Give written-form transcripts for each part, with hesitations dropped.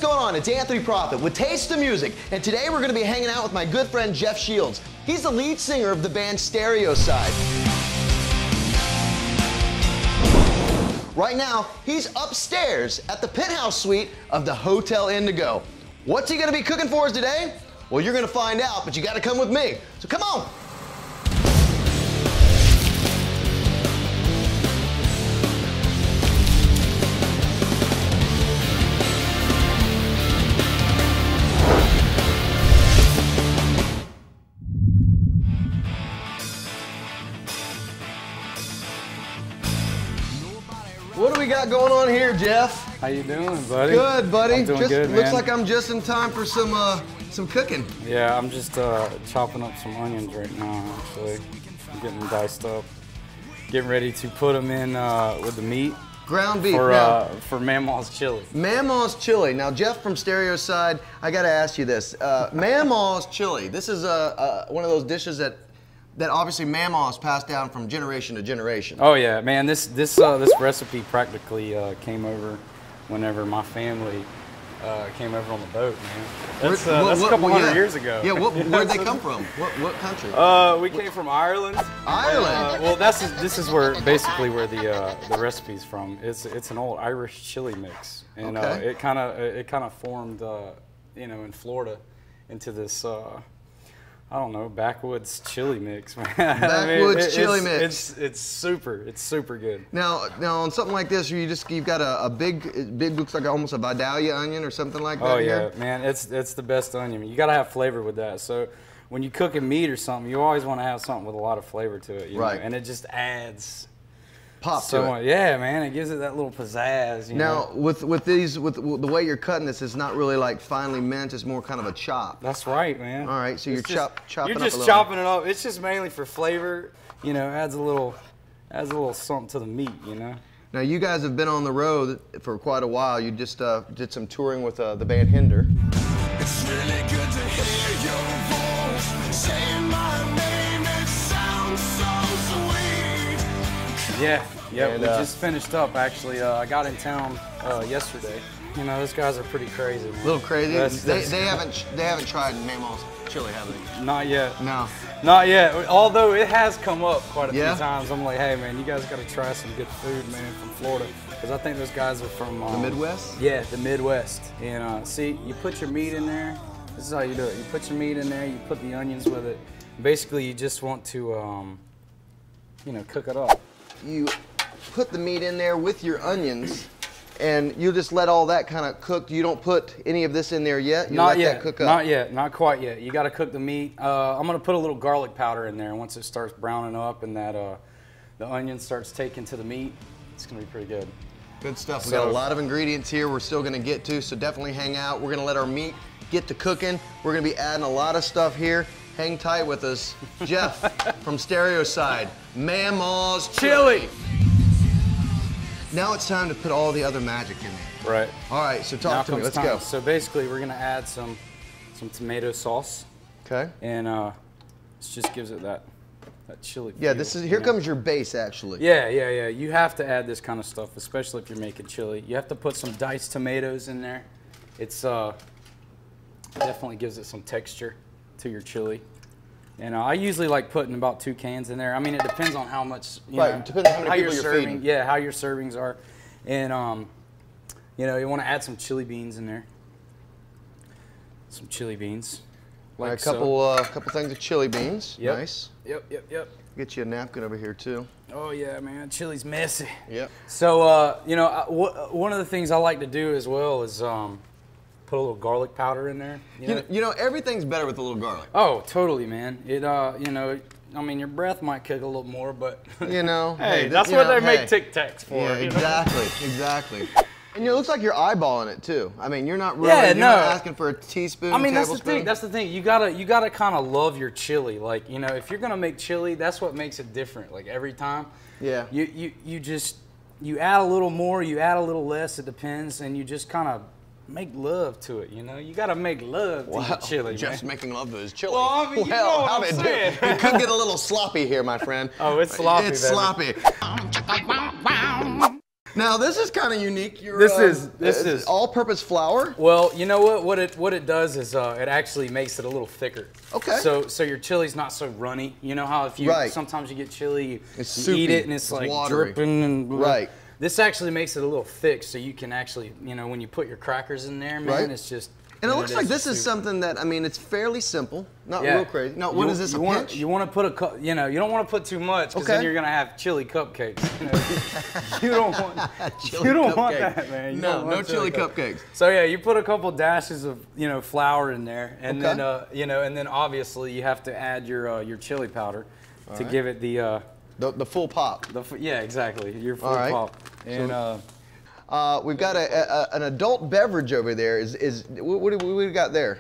going on? It's Anthony Prophet with Taste the Music, and today we're going to be hanging out with my good friend Jeff Shields. He's the lead singer of the band SteroSide. Right now, he's upstairs at the penthouse suite of the Hotel Indigo. What's he going to be cooking for us today? Well, you're going to find out, but you got to come with me. So come on. What do we got going on here, Jeff? How you doing, buddy? Good, buddy. I'm doing good, man. Looks like I'm just in time for some cooking. Yeah, I'm just chopping up some onions right now, actually. I'm getting them diced up. Getting ready to put them in with the meat. Ground beef. For Mama's chili. Mama's chili. Now, Jeff from SteroSide, I got to ask you this. Mama's chili. This is one of those dishes that obviously Mama's passed down from generation to generation. Oh yeah, man. This recipe practically came over whenever my family came over on the boat, man. That's a couple hundred years ago. Yeah. Where'd they come from? What country? We came from Ireland. Ireland. Well, this is where basically where the recipe's from. It's an old Irish chili mix, and okay. it kind of formed you know, in Florida into this. I don't know, backwoods chili mix, man. Backwoods chili mix. It's super good. Now on something like this, you've got a big looks like almost a Vidalia onion or something like that. Oh yeah, here. man, it's the best onion. You gotta have flavor with that. So when you cooking meat or something, you always want to have something with a lot of flavor to it, you know? And it just adds pop to it. Yeah, man, it gives it that little pizzazz. You know? With the way you're cutting this, it's not really like finely minced. It's more kind of a chop. That's right, man. All right, so you're chopping You're up a just little. chopping it up. It's just mainly for flavor. You know, adds a little something to the meat. You know. Now you guys have been on the road for quite a while. You just did some touring with the band Hinder. It's really good to hear your voice saying my name. It sounds so sweet. Yeah, we just finished up actually. I got in town yesterday. You know, those guys are pretty crazy, man. A little crazy. They haven't tried Mama's chili, have they? Not yet. No. Not yet. Although it has come up quite a few times. I'm like, hey man, you guys got to try some good food, man, from Florida, because I think those guys are from the Midwest. Yeah, the Midwest. And see, you put your meat in there. This is how you do it. You put your meat in there. You put the onions with it. Basically, you just want to, you know, cook it up. You put the meat in there with your onions, and you just let all that kind of cook. You don't put any of this in there yet? You Not let yet. That cook up. Not yet. Not quite yet. You got to cook the meat. I'm going to put a little garlic powder in there. Once it starts browning up and that the onion starts taking to the meat, it's going to be pretty good. Good stuff. We got a lot of ingredients here we're still going to get to, so definitely hang out. We're going to let our meat get to cooking. We're going to be adding a lot of stuff here. Hang tight with us. Jeff from SteroSide, Mama's chili. Now it's time to put all the other magic in there. Right. All right, so talk to me. Let's go. So basically, we're gonna add some tomato sauce. Okay. And this just gives it that chili feel. Yeah, this is here comes your base actually. Yeah. You have to add this kind of stuff, especially if you're making chili. You have to put some diced tomatoes in there. It's definitely gives it some texture to your chili. And I usually like putting about 2 cans in there. I mean, it depends on how much, you know, depends on how many people you're serving. feeding. Yeah, how your servings are. And, you know, you want to add some chili beans in there. Some chili beans. Like a couple things of chili beans. Yep. Nice. Yep. Get you a napkin over here, too. Oh, yeah, man. Chili's messy. Yep. So, you know, one of the things I like to do as well is put a little garlic powder in there. You know, everything's better with a little garlic. Oh, totally, man. It, you know, I mean, your breath might kick a little more, but you know, hey, that's what they make Tic Tacs for. Yeah, exactly. And it looks like you're eyeballing it too. I mean, you're not really you're not asking for a teaspoon. I mean, that's tablespoon. the thing. You gotta kind of love your chili. Like, you know, if you're gonna make chili, that's what makes it different. Like every time. Yeah. You add a little more, you add a little less. It depends, and you just kind of make love to it, you know? You gotta make love to your chili, Just man. making love to his chili. Well, I mean, you know what I'm saying. It could get a little sloppy here, my friend. Oh, it's sloppy, It's baby. sloppy. Now this is kind of unique. This is all-purpose flour. Well, you know what? What it does is it actually makes it a little thicker. Okay. So your chili's not so runny. You know how if you sometimes you get chili, you eat it and it's like watery. dripping and blah. Right. This actually makes it a little thick, so you can actually, you know, when you put your crackers in there, man, it's just. And it looks like this is something that, I mean, it's fairly simple, not real crazy. No, what is this, a pinch? You want to put you know, you don't want to put too much because then you're going to have chili cupcakes. You don't want that, man. No chili cupcakes. So yeah, you put a couple dashes of, you know, flour in there, and then, you know, and then obviously you have to add your chili powder to give it the full pop. Yeah, exactly, your full pop. And we've got an adult beverage over there. What do we got there?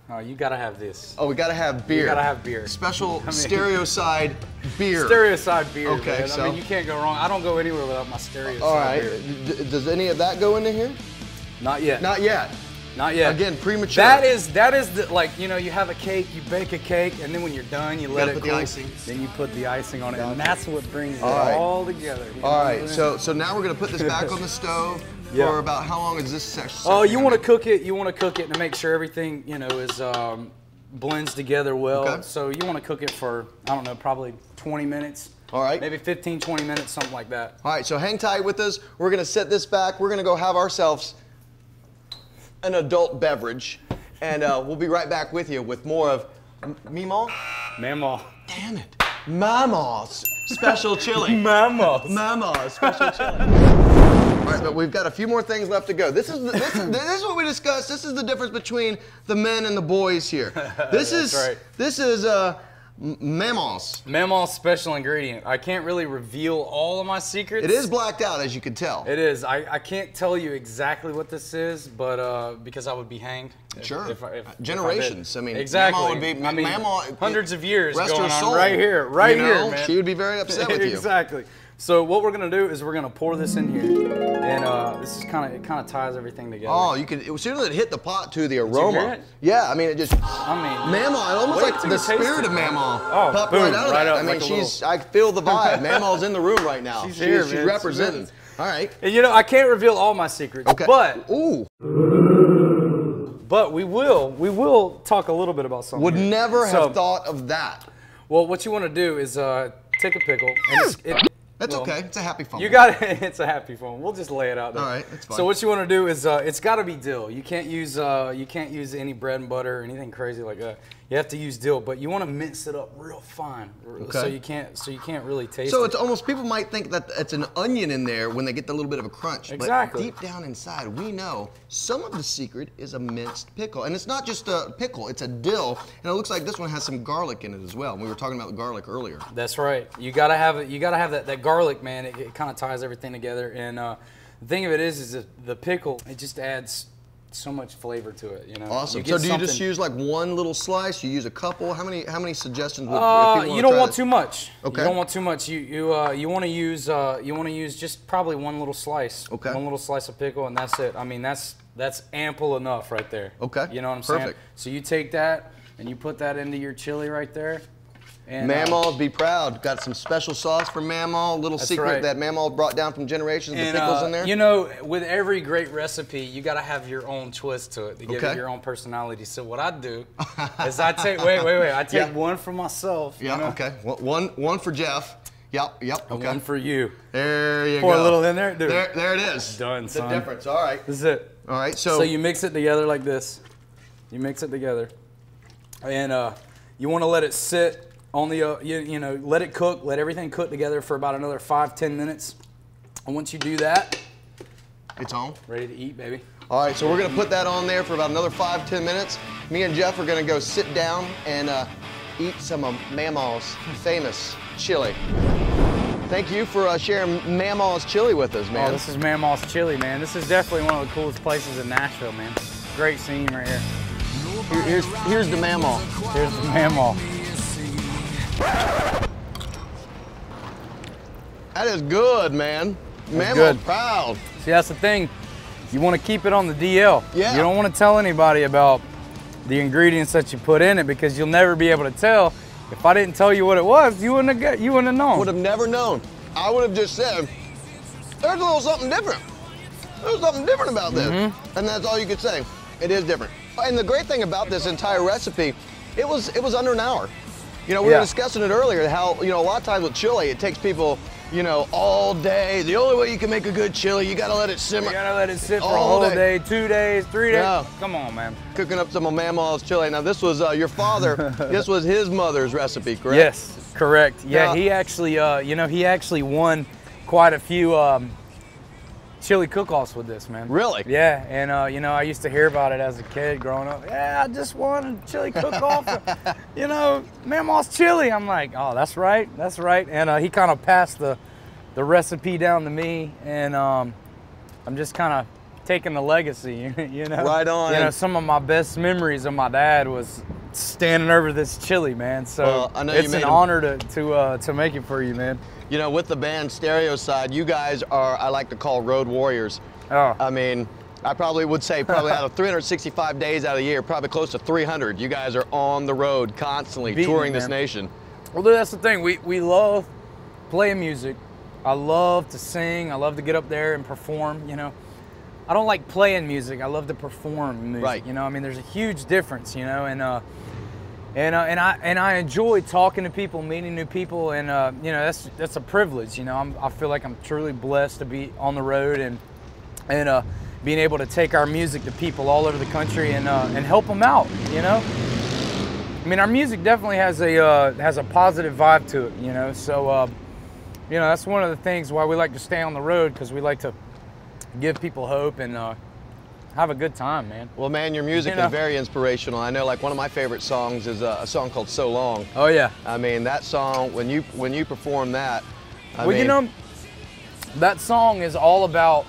Oh, you gotta have this. Oh, we gotta have beer. You gotta have beer. Special SteroSide beer. SteroSide beer. Okay, man. so I mean, you can't go wrong. I don't go anywhere without my SteroSide all right. beer. Does any of that go into here? Not yet. Not yet. Not yet. Again, premature. That is the, like, you know, you have a cake, you bake a cake, and then when you're done, you let it cool. The icing. Then you put the icing on it, and that's what brings it all together. All right. So now we're gonna put this back on the stove. For about how long is this section? Oh, you want to cook it. You want to cook it to make sure everything, you know, is blends together well. Okay. So you want to cook it for, I don't know, probably 20 minutes. All right. Maybe 15, 20 minutes, something like that. All right. So hang tight with us. We're gonna set this back. We're gonna go have ourselves an adult beverage, and we'll be right back with you with more of Meemaw. Mamaw. Damn it. Mamaw's special chili. Mamaw's special chili. All right, but we've got a few more things left to go. This is what we discussed. This is the difference between the men and the boys here. This is Mamaw's. Mamaw's special ingredient. I can't really reveal all of my secrets. It is blacked out, as you can tell. It is. I can't tell you exactly what this is, but because I would be hanged. Sure. If generations. I mean, exactly. Mamaw would be. Mamaw, hundreds of years rest going her soul, on right here, man. Man. She would be very upset with you. Exactly. So what we're gonna do is we're gonna pour this in here, and this is it kind of ties everything together. Oh, you can. As soon as it hit the pot, too, the aroma. Did you hear it? Yeah, I mean, it just. Mamaw, almost like the spirit of Mamaw. Oh, popped boom, right out of that. up I mean, like I feel the vibe. Mamaw's in the room right now. She's here, she's man. representing. All right. And you know, I can't reveal all my secrets. Okay. But. Ooh. But we will talk a little bit about something. Would never have thought of that. Well, what you want to do is take a pickle. And that's okay. It's a happy phone. You got it. It's a happy phone. We'll just lay it out there. All right, that's fine. So what you want to do is it's got to be dill. You can't use any bread and butter or anything crazy like that. You have to use dill, but you want to mince it up real fine, so you can't really taste it. So it's almost, people might think that it's an onion in there when they get the little bit of a crunch. Exactly. But deep down inside, we know some of the secret is a minced pickle, and it's not just a pickle; it's a dill, and it looks like this one has some garlic in it as well. We were talking about the garlic earlier. That's right. You gotta have it. You gotta have that garlic, man. It kind of ties everything together. And the thing of it is the pickle. It just adds so much flavor to it, you know. Awesome. So do you just use like one little slice? You use a couple? How many suggestions? Would you don't want too much. Okay. You don't want too much. You want to use just probably one little slice. Okay. One little slice of pickle, and that's it. I mean, that's ample enough right there. Okay. You know what I'm saying? Perfect. So you take that and you put that into your chili right there. And, Mamaw, be proud. Got some special sauce for Mamaw. Little secret that Mamaw brought down from generations. The pickles in there. You know, with every great recipe, you got to have your own twist to it to give it your own personality. So what I do is I take I take one for myself. Yeah. You know? Okay. One for Jeff. Yep. Okay. One for you. There you go. Pour a little in there, dude. There it is. Done, son. The difference. All right. This is it. All right. So you mix it together like this. You mix it together, and you want to let it sit on the you know, let it cook. Let everything cook together for about another 5-10 minutes. And once you do that, it's on. Ready to eat, baby. All right. So we're gonna put that on there for about another 5-10 minutes. Me and Jeff are gonna go sit down and eat some of Mamaw's famous chili. Thank you for sharing Mamaw's chili with us, man. Oh, this is Mamaw's chili, man. This is definitely one of the coolest places in Nashville, man. Great scene right here. Here's the Mamaw. Here's the Mamaw. That is good, man. Mamaw's proud. See, that's the thing. You want to keep it on the DL. Yeah. You don't want to tell anybody about the ingredients that you put in it because you'll never be able to tell. If I didn't tell you what it was, you wouldn't have known. Would have never known. I would have just said, there's a little something different. There's something different about this. And that's all you could say. It is different. And the great thing about this entire recipe, it was under an hour. You know, we were discussing it earlier, how, you know, a lot of times with chili, it takes people, you know, all day. The only way you can make a good chili, you gotta let it simmer. You gotta let it sit for a whole day, 2 days, 3 days. Yeah. Come on, man. Cooking up some of Mamaw's chili. Now this was your father, this was his mother's recipe, correct? Yes, correct. Yeah, Now, he actually, you know, he actually won quite a few chili cook-offs with this, man. Really? Yeah, and you know, I used to hear about it as a kid growing up. Yeah, I just won a chili cook-off. You know, Mamaw's chili. I'm like, oh, that's right, that's right. And he kind of passed the recipe down to me, and I'm just kind of taking the legacy, you know. Right on. You know, some of my best memories of my dad was standing over this chili, man. So Well, I know it's you made an honor to make it for you, man. You know, with the band SteroSide, you guys are, I like to call road warriors. Oh. I mean, I probably would say out of 365 days out of the year, probably close to 300, you guys are on the road constantly, touring this nation. Well, dude, that's the thing. We love playing music. I love to sing. I love to get up there and perform, you know. I don't like playing music. I love to perform music, Right. you know. I mean, there's a huge difference, you know, and I enjoy talking to people, meeting new people, and you know, that's a privilege. You know, I feel like I'm truly blessed to be on the road and being able to take our music to people all over the country and help them out. You know, I mean, our music definitely has a positive vibe to it. You know, so you know, that's one of the things why we like to stay on the road, because we like to give people hope and have a good time, man. Well, man, your music is very inspirational. I know, like, one of my favorite songs is a song called "So Long." Oh yeah. I mean, that song, when you perform that, I mean, You know, that song is all about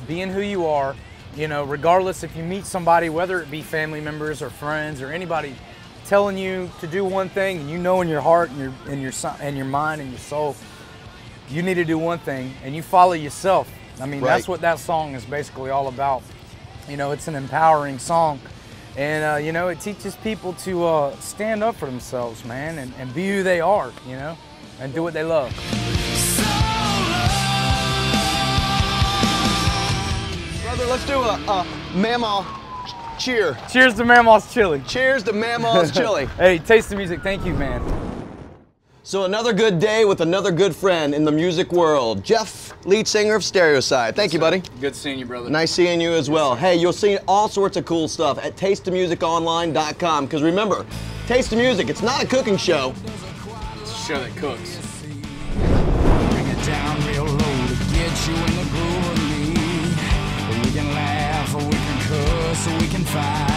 being who you are. You know, regardless if you meet somebody, whether it be family members or friends or anybody telling you to do one thing, and you know in your heart and your mind and your soul, you need to do one thing, and you follow yourself. I mean, Right. that's what that song is basically all about. You know, it's an empowering song. And, you know, it teaches people to stand up for themselves, man, and be who they are, you know, and do what they love. brother, let's do a Mamaw cheer. Cheers to Mamaw's chili. Cheers to Mamaw's chili. Hey, taste the music. Thank you, man. So another good day with another good friend in the music world. Jeff, lead singer of SteroSide. Thank you, buddy. Good seeing you, brother. Nice seeing you as well. Hey, you'll see all sorts of cool stuff at tasteofmusiconline.com. Because remember, Taste of Music, it's not a cooking show. It's a show that cooks. Bring it down real low to get you in the groove of me. We can laugh or we can cuss or we can fight.